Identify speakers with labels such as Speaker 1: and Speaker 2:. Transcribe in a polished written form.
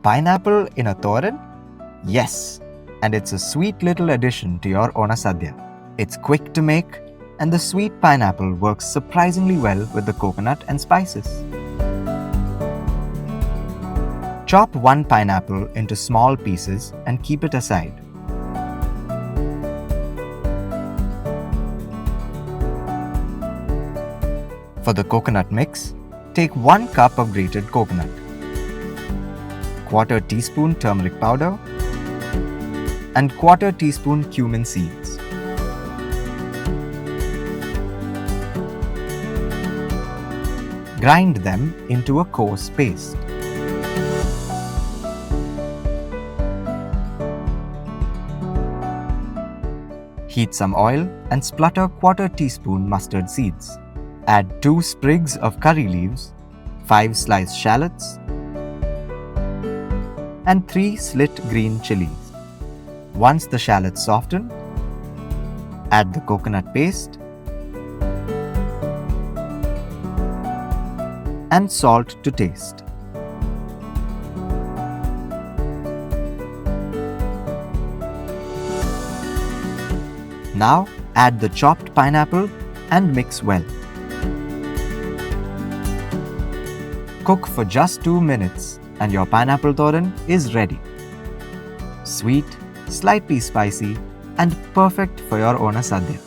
Speaker 1: Pineapple in a Thoran? Yes, and it's a sweet little addition to your Ona Sadya. It's quick to make, and the sweet pineapple works surprisingly well with the coconut and spices. Chop one pineapple into small pieces and keep it aside. For the coconut mix, take 1 cup of grated coconut, quarter teaspoon turmeric powder, and quarter teaspoon cumin seeds. Grind them into a coarse paste. Heat some oil and splutter quarter teaspoon mustard seeds. Add 2 sprigs of curry leaves, 5 sliced shallots, and 3 slit green chillies. Once the shallots soften, add the coconut paste and salt to taste. Now add the chopped pineapple and mix well. Cook for just 2 minutes and your pineapple Thoran is ready. Sweet, slightly spicy, and perfect for your Ona Sadya.